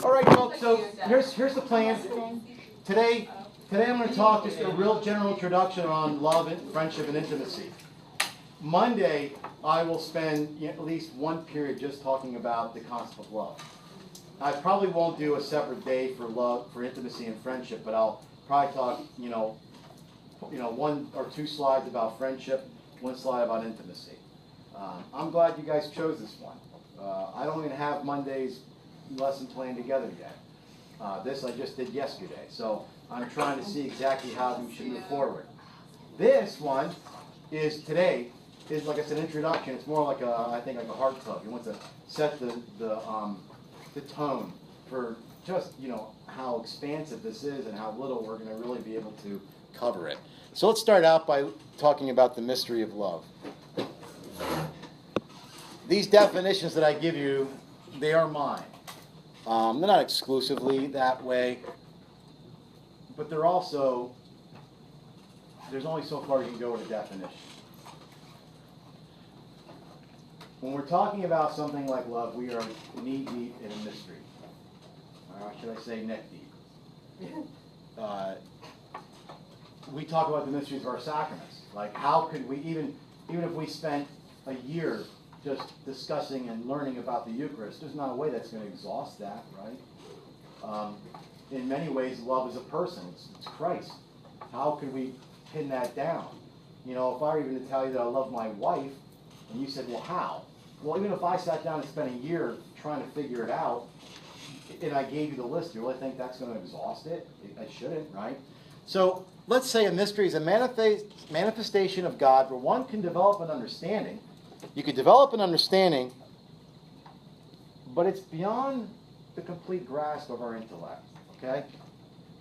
All right, folks, so here's the plan. Today I'm going to talk just a real general introduction on love, and friendship, and intimacy. Monday, I will spend at least one period just talking about the concept of love. I probably won't do a separate day for love, for intimacy and friendship, but I'll probably talk, one or two slides about friendship, one slide about intimacy. I'm glad you guys chose this one. I don't even have Monday's lesson plan together yet. This I just did yesterday, so I'm trying to see exactly how we should move forward. This one is like I said, introduction. It's more like I think like a heart-tug. You want to set the tone for just how expansive this is and how little we're going to really be able to cover it. So let's start out by talking about the mystery of love. These definitions that I give you, they are mine. They're not exclusively that way, but they're also, there's only so far you can go with a definition. When we're talking about something like love, we are knee-deep in a mystery. Or should I say neck-deep? We talk about the mysteries of our sacraments. Like how could we, even if we spent a year just discussing and learning about the Eucharist, there's not a way that's going to exhaust that, right? In many ways, love is a person. It's Christ. How could we pin that down? If I were even to tell you that I love my wife, and you said, well, how? Well, even if I sat down and spent a year trying to figure it out, and I gave you the list, you really think that's going to exhaust it? I shouldn't, right? So let's say a mystery is a manifestation of God where one can develop an understanding. You could develop an understanding, but it's beyond the complete grasp of our intellect, okay?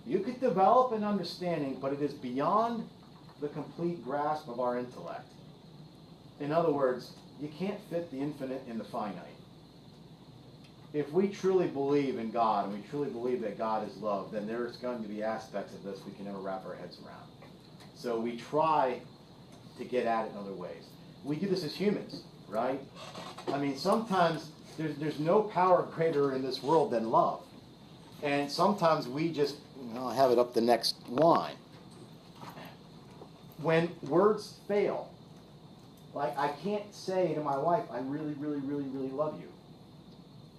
You could develop an understanding, but it is beyond the complete grasp of our intellect. In other words, you can't fit the infinite in the finite. If we truly believe in God, and we truly believe that God is love, then there's going to be aspects of this we can never wrap our heads around. So we try to get at it in other ways. We do this as humans, right? I mean, sometimes there's no power greater in this world than love. And sometimes we just, I'll have it up the next line. When words fail, like I can't say to my wife, I really, really, really, really love you,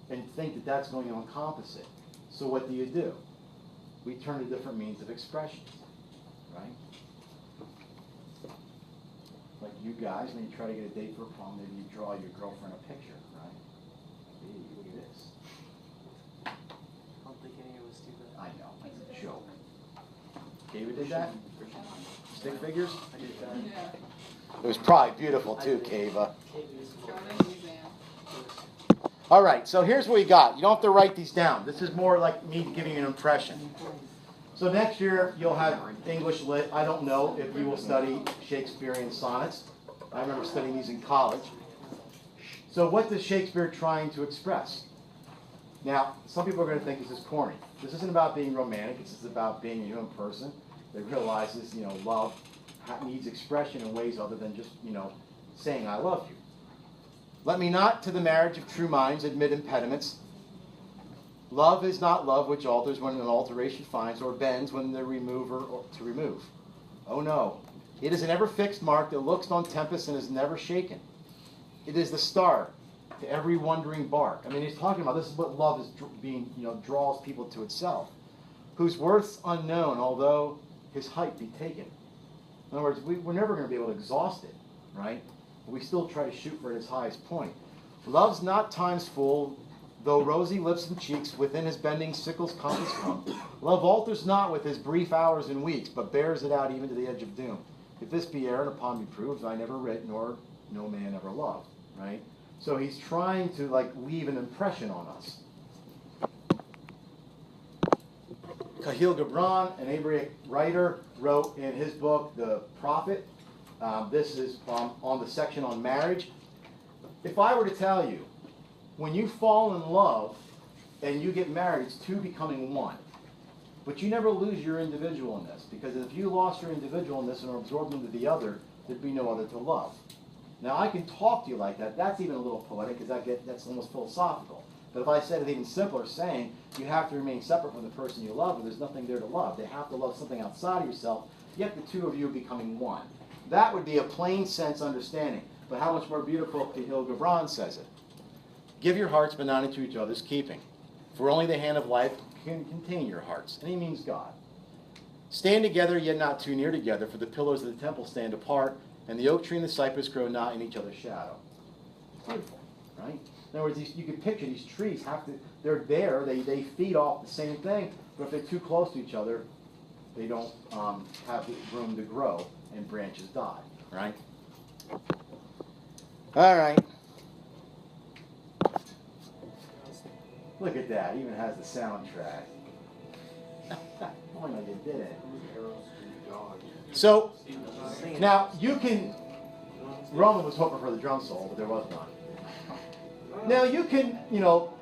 and think that that's going to encompass it. So what do? We turn to different means of expression, right? Like you guys, when you try to get a date for a prom, maybe you draw your girlfriend a picture, right? Hey, look at this. I don't think any of us do that. I know, it's a joke. David did that? Stick figures? I did that. Yeah. It was probably beautiful too, Kava. All right, so here's what we got. You don't have to write these down. This is more like me giving you an impression. So next year, you'll have English Lit. I don't know if you will study Shakespearean sonnets. I remember studying these in college. So what is Shakespeare trying to express? Now, some people are going to think this is corny. This isn't about being romantic. This is about being a human person that realizes, love needs expression in ways other than just, saying I love you. Let me not to the marriage of true minds admit impediments. Love is not love which alters when an alteration finds, or bends when the remover or to remove. Oh no, it is an ever fixed mark that looks on tempest and is never shaken. It is the star to every wandering bark. I mean, he's talking about this is what love is draws people to itself, whose worth's unknown, although his height be taken. In other words, we're never going to be able to exhaust it, right? We still try to shoot for its highest point. Love's not time's full, though rosy lips and cheeks within his bending sickle's compass come. Love alters not with his brief hours and weeks, but bears it out even to the edge of doom. If this be error, upon me proves, I never writ, nor no man ever loved, right? So he's trying to leave an impression on us. Khalil Gibran, an Hebraic writer, wrote in his book, The Prophet. This is on the section on marriage. If I were to tell you, when you fall in love and you get married, it's two becoming one. But you never lose your individualness, because if you lost your individualness and were absorbed into the other, there'd be no other to love. Now, I can talk to you like that. That's even a little poetic, because that's almost philosophical. But if I said it even simpler, saying you have to remain separate from the person you love, and there's nothing there to love. They have to love something outside of yourself, yet the two of you are becoming one. That would be a plain sense understanding. But how much more beautiful Kahlil Gibran says it. Give your hearts, but not into each other's keeping. For only the hand of life can contain your hearts. And he means God. Stand together, yet not too near together, for the pillars of the temple stand apart, and the oak tree and the cypress grow not in each other's shadow. Beautiful, right? In other words, you can picture these trees they're there, they feed off the same thing, but if they're too close to each other, they don't have the room to grow, and branches die, right? All right. Look at that, it even has the soundtrack. Oh, no, you did it. So, now you can, Roman was hoping for the drum solo, but there was none. Now you can,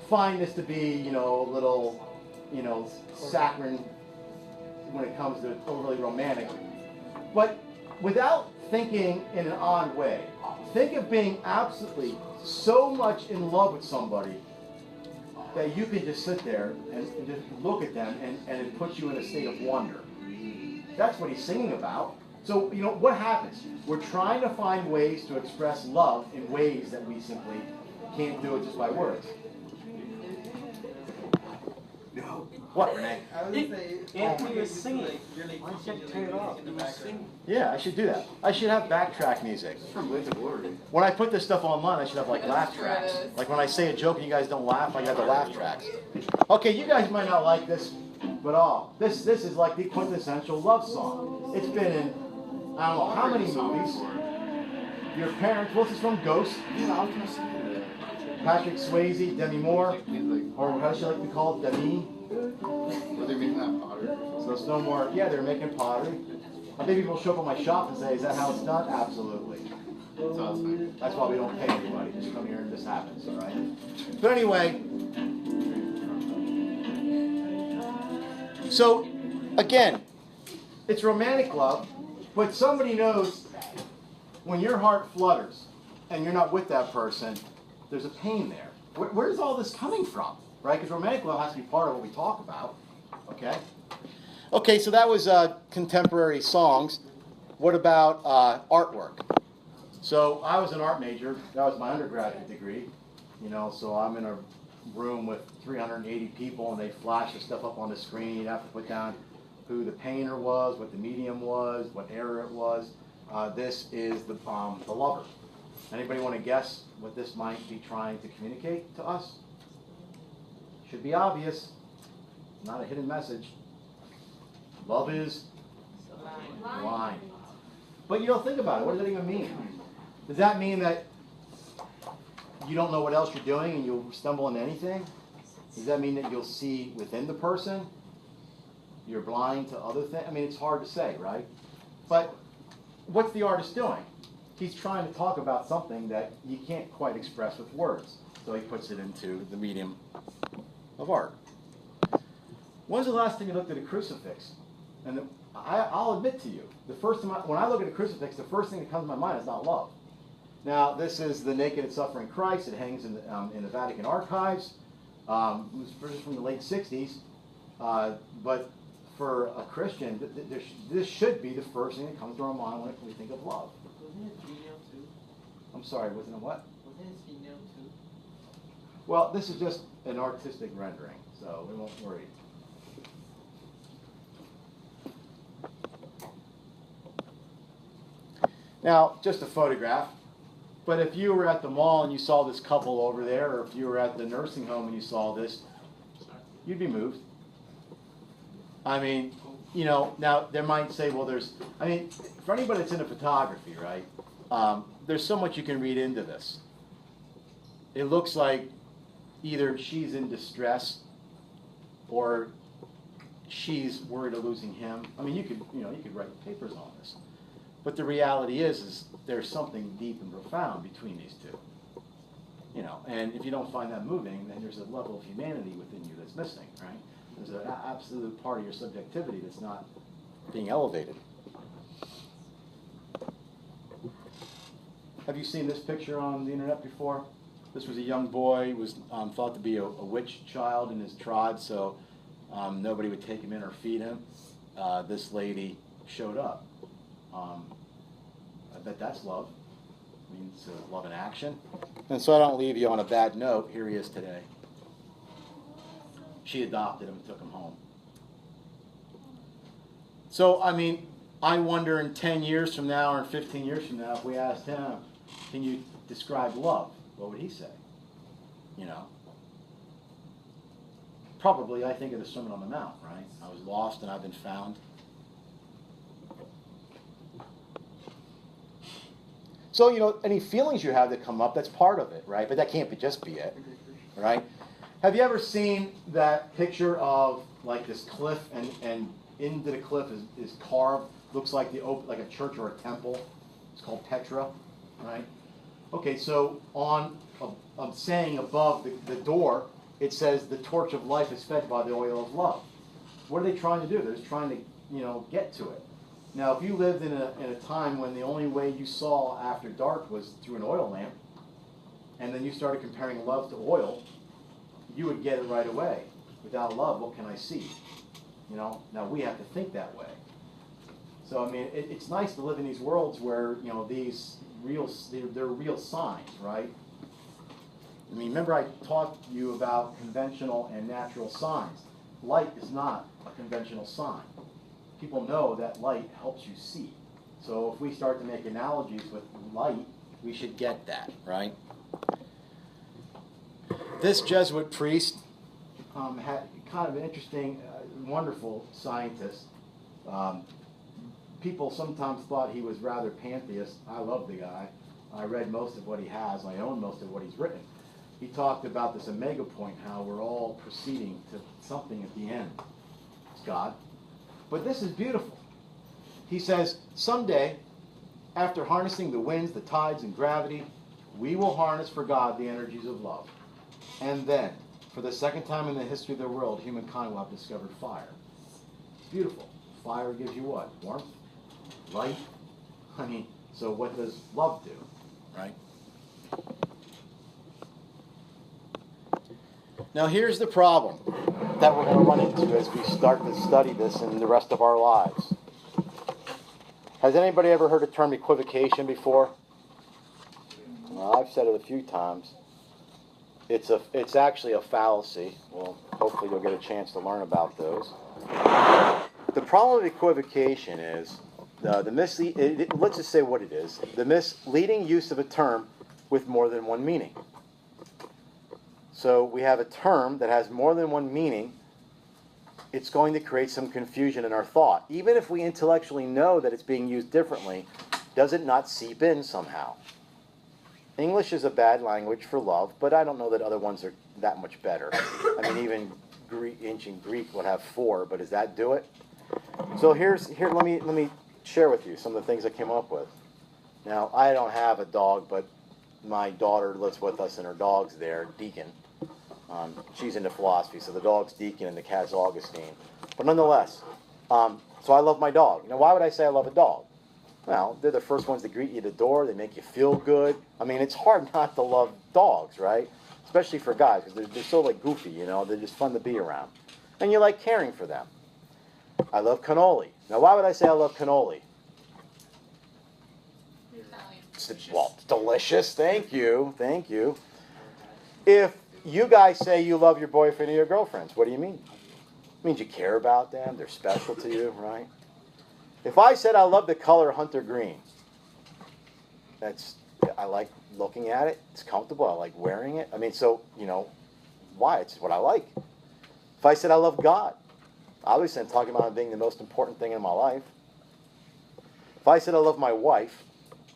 find this to be, a little, saccharine when it comes to overly romantic. But without thinking in an odd way, think of being absolutely so much in love with somebody that you can just sit there and just look at them and it puts you in a state of wonder. That's what he's singing about. So, what happens? We're trying to find ways to express love in ways that we simply can't do it just by words. No. What, Renee? I was Anthony was singing. Why don't you turn it off? He was singing. Yeah, I should do that. I should have backtrack music. When I put this stuff online, I should have laugh tracks. Like when I say a joke and you guys don't laugh, I got the laugh tracks. Okay, you guys might not like this, but this is like the quintessential love song. It's been in, I don't know how many movies. Your parents, what's this from? Ghost? Patrick Swayze, Demi Moore, or how should I like to call it, Demi? Were they making that pottery? So it's no more, yeah, they're making pottery. I think people show up at my shop and say, is that how it's done? Absolutely. That's why we don't pay anybody. Just come here and this happens, all right? But anyway, so again, it's romantic love, but somebody knows when your heart flutters and you're not with that person, there's a pain there. Where's all this coming from? Right? Because romantic love has to be part of what we talk about. Okay? Okay, so that was contemporary songs. What about artwork? So I was an art major. That was my undergraduate degree. So I'm in a room with 380 people, and they flash the stuff up on the screen. You'd have to put down who the painter was, what the medium was, what era it was. This is the lover. Anybody want to guess what this might be trying to communicate to us? Should be obvious. Not a hidden message. Love is blind. But think about it. What does that even mean? Does that mean that you don't know what else you're doing and you'll stumble into anything? Does that mean that you'll see within the person? You're blind to other things? I mean, it's hard to say, right? But what's the artist doing? He's trying to talk about something that you can't quite express with words. So he puts it into the medium of art. When's the last time you looked at a crucifix? And I'll admit to you, when I look at a crucifix, the first thing that comes to my mind is not love. Now, this is the naked and suffering Christ. It hangs in the Vatican archives. It was purchased from the late 60s. But for a Christian, this should be the first thing that comes to our mind when we think of love. Wasn't it female too? I'm sorry, wasn't it what? Wasn't it female too? Well, this is just an artistic rendering, so we won't worry. Now, just a photograph. But if you were at the mall and you saw this couple over there, or if you were at the nursing home and you saw this, you'd be moved. I mean, now they might say, well, for anybody that's into photography, right, there's so much you can read into this. It looks like either she's in distress or she's worried of losing him. I mean, you could write papers on this. But the reality is there's something deep and profound between these two. And if you don't find that moving, then there's a level of humanity within you that's missing, right? There's an absolute part of your subjectivity that's not being elevated. Have you seen this picture on the internet before? This was a young boy, who was thought to be a witch child in his tribe, so nobody would take him in or feed him. This lady showed up. I bet that's love. I mean, it's love in action. And so I don't leave you on a bad note. Here he is today. She adopted him and took him home. So, I mean, I wonder in 10 years from now or 15 years from now, if we asked him, can you describe love? What would he say? You know? Probably, I think of the Sermon on the Mount, right? I was lost and I've been found. So, you know, any feelings you have that come up, that's part of it, right? But that can't just be it, right? Have you ever seen that picture of like this cliff and into the cliff is carved, looks like like a church or a temple? It's called Petra, right? Okay, so on a saying above the door, it says the torch of life is fed by the oil of love. What are they trying to do? They're just trying to, you know, get to it. Now, if you lived in a time when the only way you saw after dark was through an oil lamp, and then you started comparing love to oil, you would get it right away. Without love, what can I see? You know, now we have to think that way. So, I mean, it's nice to live in these worlds where, you know, they're real signs, right? I mean, remember I taught you about conventional and natural signs. Light is not a conventional sign. People know that light helps you see. So if we start to make analogies with light, we should get that, right? This Jesuit priest had kind of an interesting, wonderful scientist. People sometimes thought he was rather pantheist. I love the guy. I read most of what he has. I own most of what he's written. He talked about this omega point, how we're all proceeding to something at the end. It's God. But this is beautiful. He says, someday, after harnessing the winds, the tides, and gravity, we will harness for God the energies of love. And then, for the second time in the history of the world, humankind will have discovered fire. It's beautiful. Fire gives you what? Warmth? Light? I mean, so what does love do? Right? Now here's the problem that we're going to run into as we start to study this in the rest of our lives. Has anybody ever heard the term equivocation before? Well, I've said it a few times. It's actually a fallacy. Well, hopefully you'll get a chance to learn about those. The problem with equivocation is let's just say what it is. The misleading use of a term with more than one meaning. So we have a term that has more than one meaning. It's going to create some confusion in our thought. Even if we intellectually know that it's being used differently, does it not seep in somehow? English is a bad language for love, but I don't know that other ones are that much better. I mean, even ancient Greek would have 4, but does that do it? So here, let me share with you some of the things I came up with. Now, I don't have a dog, but my daughter lives with us, and her dog's there, Deacon. She's into philosophy, so the dog's Deacon and the cat's Augustine. But nonetheless, so I love my dog. Now, why would I say I love a dog? Well, they're the first ones to greet you at the door. They make you feel good. I mean, it's hard not to love dogs, right? Especially for guys, because they're so like goofy, you know. They're just fun to be around. And you like caring for them. I love cannoli. Now, why would I say I love cannoli? Well, it's delicious. Thank you. Thank you. If you guys say you love your boyfriend or your girlfriends, what do you mean? It means you care about them. They're special to you, right? If I said I love the color hunter green, I like looking at it. It's comfortable. I like wearing it. I mean, so, you know, why? It's what I like. If I said I love God, obviously I'm talking about it being the most important thing in my life. If I said I love my wife,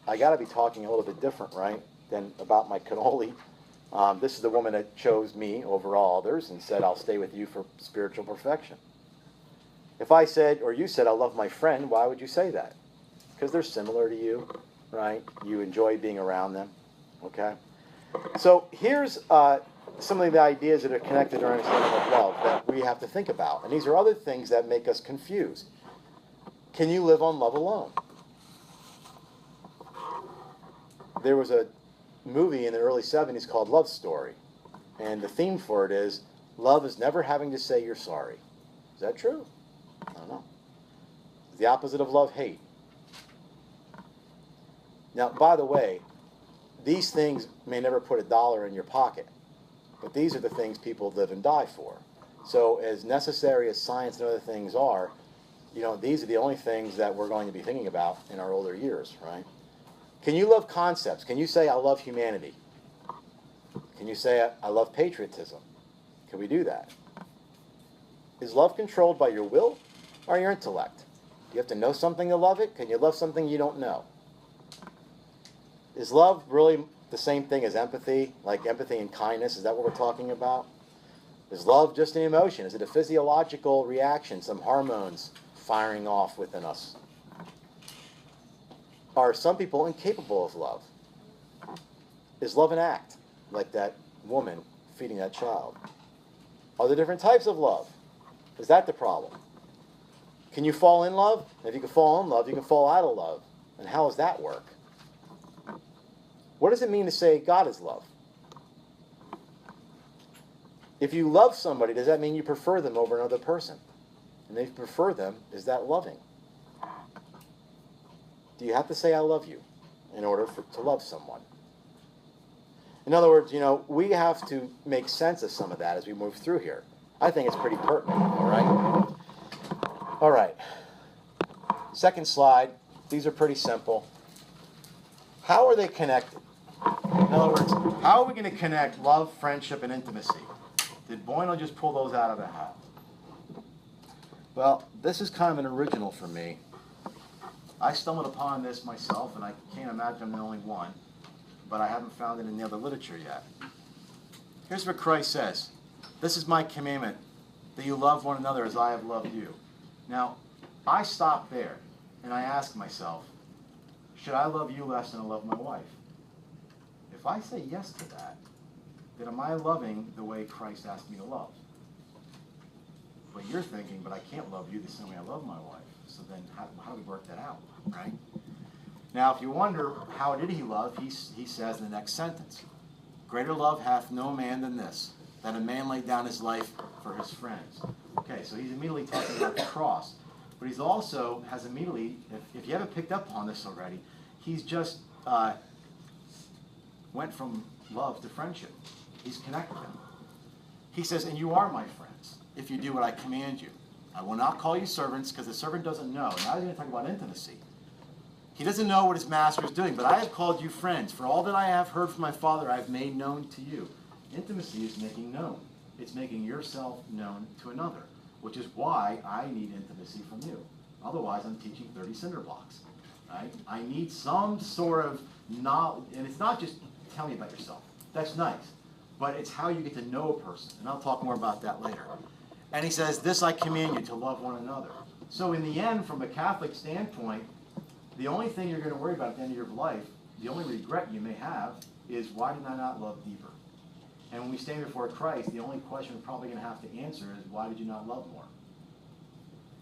I got to be talking a little bit different, right, than about my cannoli. This is the woman that chose me over all others and said, I'll stay with you for spiritual perfection. If I said, or you said, I love my friend, why would you say that? Because they're similar to you, right? You enjoy being around them, okay? So here's some of the ideas that are connected to our understanding of love that we have to think about. And these are other things that make us confused. Can you live on love alone? There was a movie in the early 70s called Love Story. And the theme for it is, love is never having to say you're sorry. Is that true? I don't know. It's the opposite of love, hate. Now, by the way, these things may never put $1 in your pocket, but these are the things people live and die for. So as necessary as science and other things are, these are the only things that we're going to be thinking about in our older years, right? Can you love concepts? Can you say, I love humanity? Can you say, I love patriotism? Can we do that? Is love controlled by your will or your intellect? Do you have to know something to love it? Can you love something you don't know? Is love really the same thing as empathy, like empathy and kindness? Is that what we're talking about? Is love just an emotion? Is it a physiological reaction, some hormones firing off within us? Are some people incapable of love? Is love an act, like that woman feeding that child? Are there different types of love? Is that the problem? Can you fall in love? If you can fall in love, you can fall out of love. And how does that work? What does it mean to say God is love? If you love somebody, does that mean you prefer them over another person? And if you prefer them, is that loving? Do you have to say I love you in order to love someone? In other words, we have to make sense of some of that as we move through here. I think it's pretty pertinent, all right? All right. Second slide. These are pretty simple. How are they connected? In other words, how are we going to connect love, friendship, and intimacy? Did Boyle just pull those out of the hat? Well, this is kind of an original for me. I stumbled upon this myself, and I can't imagine I'm the only one, but I haven't found it in the other literature yet. Here's what Christ says. This is my commandment, that you love one another as I have loved you. Now, I stop there, and I ask myself, should I love you less than I love my wife? If I say yes to that, then am I loving the way Christ asked me to love? But you're thinking, but I can't love you the same way I love my wife. So then how do we work that out, right? Now, if you wonder, how did he love? He says in the next sentence, greater love hath no man than this, that a man lay down his life for his friends. Okay, so he's immediately talking about the cross. But he's also has immediately, if you haven't picked up on this already, he's just went from love to friendship. He's connected them. He says, and you are my friends, if you do what I command you. I will not call you servants, because the servant doesn't know. Now he's going to talk about intimacy. He doesn't know what his master is doing, but I have called you friends. For all that I have heard from my Father, I have made known to you. Intimacy is making known. It's making yourself known to another, which is why I need intimacy from you. Otherwise, I'm teaching 30 cinder blocks. Right? I need some sort of knowledge, and it's not just tell me about yourself. That's nice, but it's how you get to know a person, and I'll talk more about that later. And he says, this I command you, to love one another. So in the end, from a Catholic standpoint, the only thing you're going to worry about at the end of your life, the only regret you may have, is why did I not love deeper? And when we stand before Christ, the only question we're probably going to have to answer is, why did you not love more?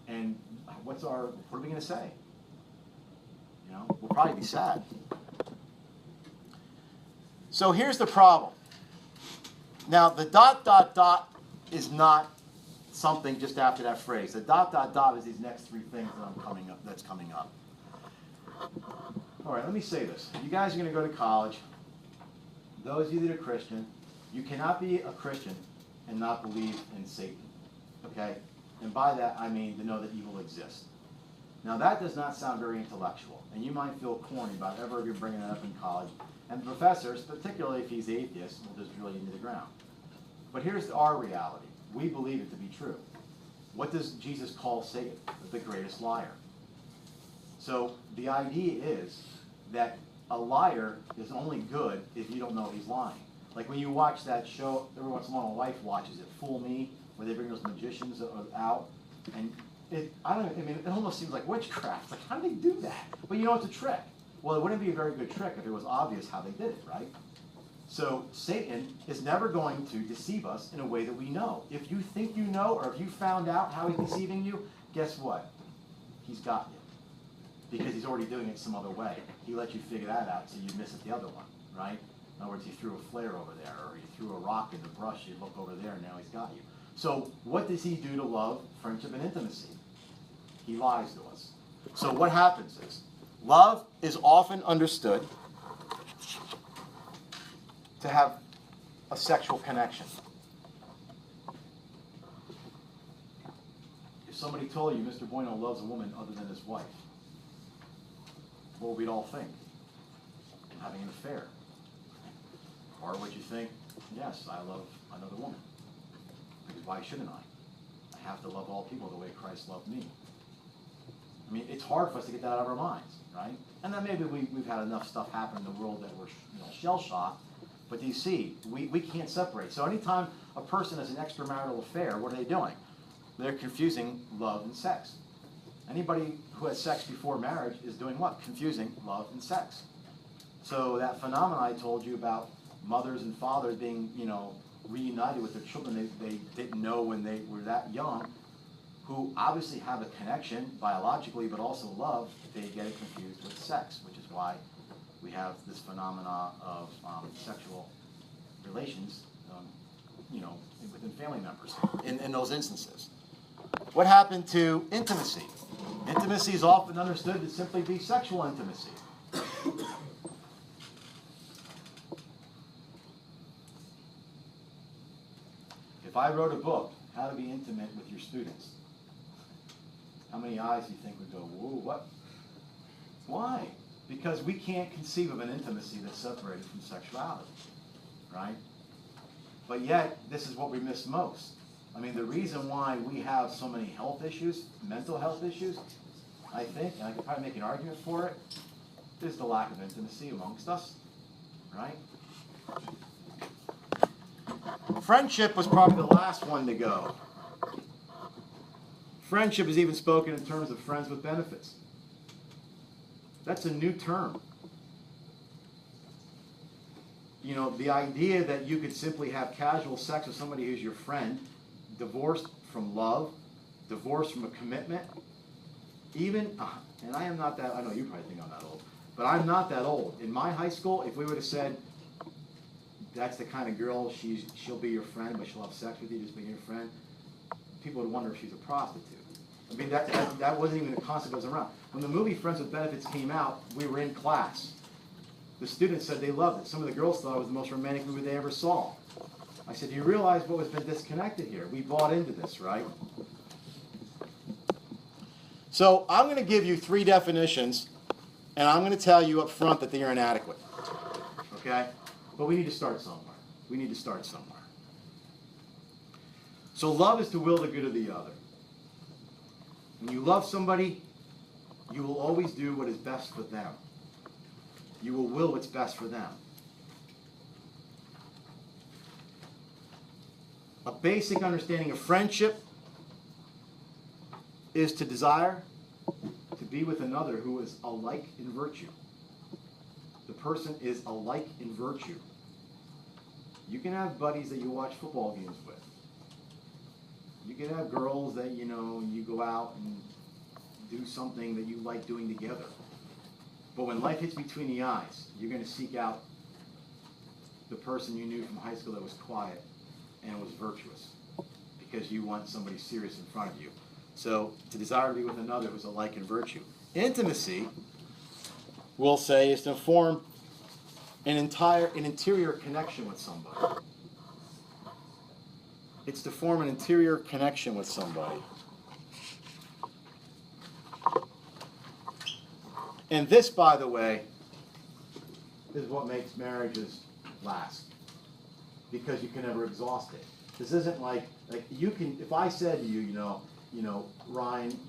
And what are we going to say? We'll probably be sad. So here's the problem. Now, the ... is not something just after that phrase. The ... is these next three things that's coming up. All right, let me say this. You guys are going to go to college. Those of you that are Christian, you cannot be a Christian and not believe in Satan. Okay? And by that, I mean to know that evil exists. Now, that does not sound very intellectual, and you might feel corny about ever you're bringing that up in college. And the professors, particularly if he's atheist, will just drill you into the ground. But here's our reality. We believe it to be true. What does Jesus call Satan? The greatest liar. So the idea is that a liar is only good if you don't know he's lying. Like when you watch that show, every once in a while my wife watches it, Fool Me, where they bring those magicians out, and it almost seems like witchcraft. Like, how do they do that? But it's a trick. Well, it wouldn't be a very good trick if it was obvious how they did it, right? So Satan is never going to deceive us in a way that we know. If you think you know, or if you found out how he's deceiving you, guess what? He's got you. Because he's already doing it some other way. He let you figure that out so you miss it the other one, right? In other words, he threw a flare over there, or he threw a rock in the brush, you look over there, and now he's got you. So what does he do to love, friendship, and intimacy? He lies to us. So what happens is, love is often understood to have a sexual connection. If somebody told you Mr. Bueno loves a woman other than his wife, what would we all think? Having an affair. Or would you think, yes, I love another woman. Because why shouldn't I? I have to love all people the way Christ loved me. I mean, it's hard for us to get that out of our minds, right? And then maybe we've had enough stuff happen in the world that we're shell-shocked. But do you see, we can't separate. So anytime a person has an extramarital affair, what are they doing? They're confusing love and sex. Anybody who has sex before marriage is doing what? Confusing love and sex. So that phenomenon I told you about mothers and fathers being, reunited with their children they didn't know when they were that young, who obviously have a connection biologically, but also love, they get it confused with sex, which is why we have this phenomena of sexual relations, within family members in those instances. What happened to intimacy? Intimacy is often understood to simply be sexual intimacy. If I wrote a book, How to Be Intimate with Your Students, how many eyes do you think would go, whoa, what? Why? Because we can't conceive of an intimacy that's separated from sexuality, right? But yet, this is what we miss most. I mean, the reason why we have so many health issues, mental health issues, I think, and I could probably make an argument for it, is the lack of intimacy amongst us, right? Friendship was probably the last one to go. Friendship is even spoken in terms of friends with benefits. That's a new term. The idea that you could simply have casual sex with somebody who's your friend, divorced from love, divorced from a commitment, even, and I am not that, I know you probably think I'm that old, but I'm not that old. In my high school, if we would have said, that's the kind of girl, she'll be your friend, but she'll have sex with you just being your friend, people would wonder if she's a prostitute. I mean, that wasn't even a concept that was around. When the movie Friends with Benefits came out, we were in class. The students said they loved it. Some of the girls thought it was the most romantic movie they ever saw. I said, do you realize what has been disconnected here? We bought into this, right? So I'm going to give you 3 definitions, and I'm going to tell you up front that they are inadequate. Okay? But we need to start somewhere. We need to start somewhere. So love is to will the good of the other. When you love somebody, you will always do what is best for them. You will what's best for them. A basic understanding of friendship is to desire to be with another who is alike in virtue. The person is alike in virtue. You can have buddies that you watch football games with. You can have girls that, you go out and do something that you like doing together. But when life hits between the eyes, you're going to seek out the person you knew from high school that was quiet and was virtuous, because you want somebody serious in front of you. So to desire to be with another who's alike in virtue. Intimacy, we'll say, is to form an interior connection with somebody. It's to form an interior connection with somebody. And this, by the way, is what makes marriages last. Because you can never exhaust it. This isn't like you can, if I said to you, Ryan,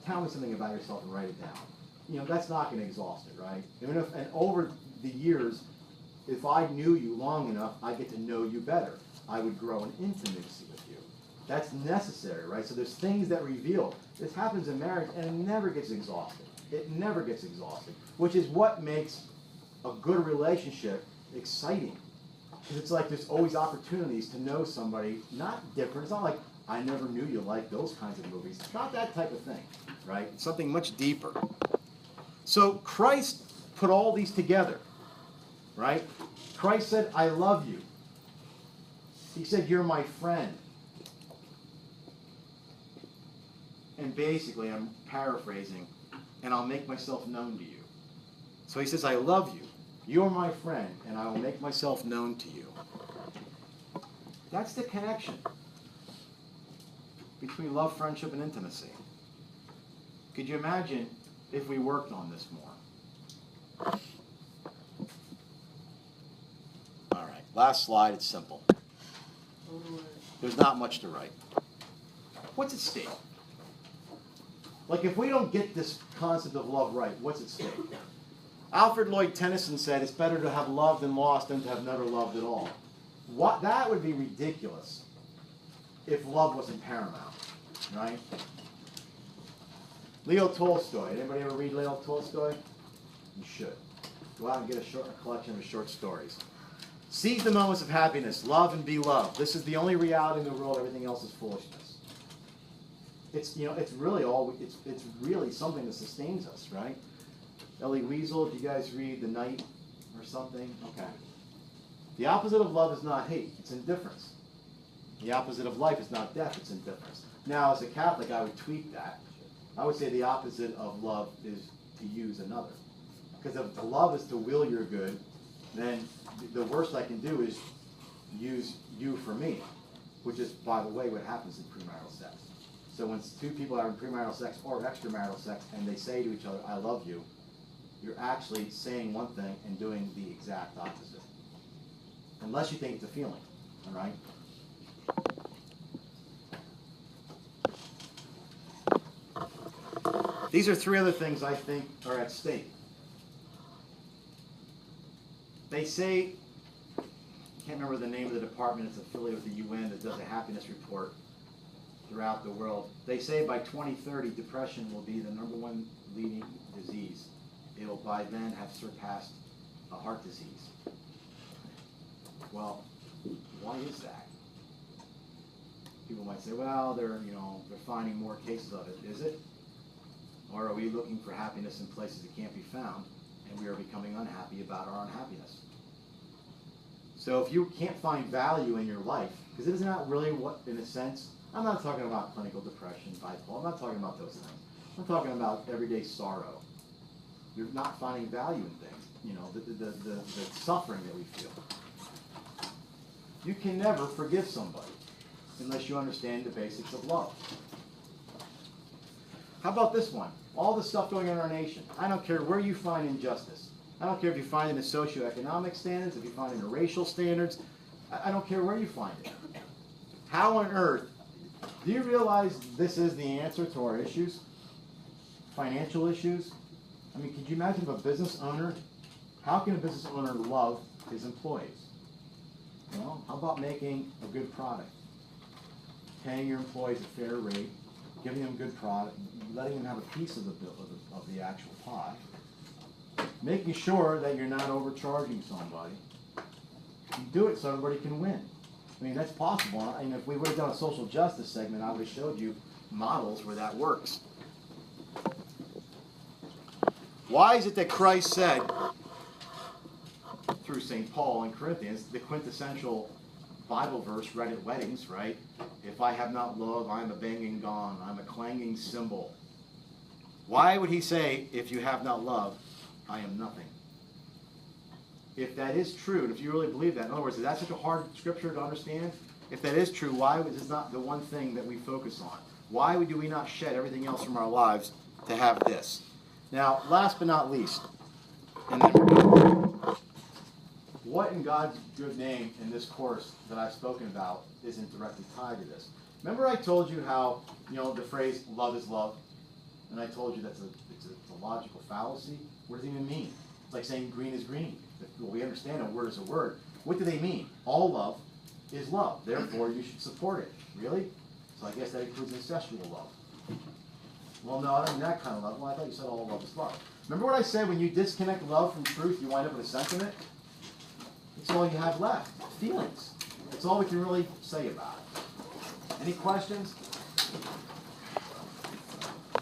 tell me something about yourself and write it down. That's not going to exhaust it, right? And over the years, if I knew you long enough, I get to know you better. I would grow an intimacy with you. That's necessary, right? So there's things that reveal. This happens in marriage, and it never gets exhausted. It never gets exhausted, which is what makes a good relationship exciting. Because it's like there's always opportunities to know somebody, not different. It's not like, I never knew you liked those kinds of movies. It's not that type of thing, right? It's something much deeper. So Christ put all these together. right? Christ said, I love you. He said, you're my friend. And basically, I'm paraphrasing, and I'll make myself known to you. So he says, I love you. You're my friend, and I will make myself known to you. That's the connection between love, friendship, and intimacy. Could you imagine if we worked on this more? All right, last slide. It's simple. There's not much to write. What's at stake? Like, if we don't get this concept of love right, what's at stake? Alfred Lloyd Tennyson said, it's better to have loved and lost than to have never loved at all. That would be ridiculous if love wasn't paramount, right? Leo Tolstoy. Anybody ever read Leo Tolstoy? You should. Go out and get a collection of his short stories. Seize the moments of happiness. Love and be loved. This is the only reality in the world. Everything else is foolishness. It's really something that sustains us, right? Elie Wiesel, did you guys read The Night or something? Okay. The opposite of love is not hate, it's indifference. The opposite of life is not death, it's indifference. Now, as a Catholic, I would tweak that. I would say the opposite of love is to use another. Because if the love is to will your good, then the worst I can do is use you for me, which is, by the way, what happens in premarital sex. So when two people are in premarital sex or extramarital sex and they say to each other, I love you, you're actually saying one thing and doing the exact opposite. Unless you think it's a feeling, all right? These are three other things I think are at stake. They say, I can't remember the name of the department, it's affiliated with the UN that does a happiness report throughout the world. They say by 2030, depression will be the #1 leading disease. It will by then have surpassed a heart disease. Well, why is that? People might say, well, they're finding more cases of it. Is it? Or are we looking for happiness in places that can't be found, and we are becoming unhappy about our unhappiness? So if you can't find value in your life, because isn't that really what, in a sense, I'm not talking about clinical depression, bipolar, I'm not talking about those things. I'm talking about everyday sorrow. You're not finding value in things, the suffering that we feel. You can never forgive somebody unless you understand the basics of love. How about this one? All the stuff going on in our nation. I don't care where you find injustice. I don't care if you find it in the socioeconomic standards, if you find it in the racial standards. I don't care where you find it. How on earth, do you realize this is the answer to our issues? Financial issues? I mean, could you imagine if a business owner, how can a business owner love his employees? Well, how about making a good product? Paying your employees a fair rate, giving them good product, letting them have a piece of the actual pie, making sure that you're not overcharging somebody. You do it so everybody can win. I mean, that's possible. And if we would have done a social justice segment, I would have showed you models where that works. Why is it that Christ said, through St. Paul in Corinthians, the quintessential Bible verse read at weddings, right? If I have not love, I'm a banging gong, I'm a clanging cymbal. Why would he say, if you have not love, I am nothing? If that is true, and if you really believe that, in other words, is that such a hard scripture to understand? If that is true, why is this not the one thing that we focus on? Why do we not shed everything else from our lives to have this? Now, last but not least, and then we're done. What in God's good name in this course that I've spoken about isn't directly tied to this? Remember I told you how, the phrase love is love? And I told you it's a logical fallacy. What does it even mean? It's like saying green is green. Well, we understand a word is a word. What do they mean? All love is love. Therefore, you should support it. Really? So I guess that includes incestual love. Well, no, I don't mean that kind of love. Well, I thought you said all love is love. Remember what I said? When you disconnect love from truth, you wind up with a sentiment? It's all you have left. Feelings. That's all we can really say about it. Any questions?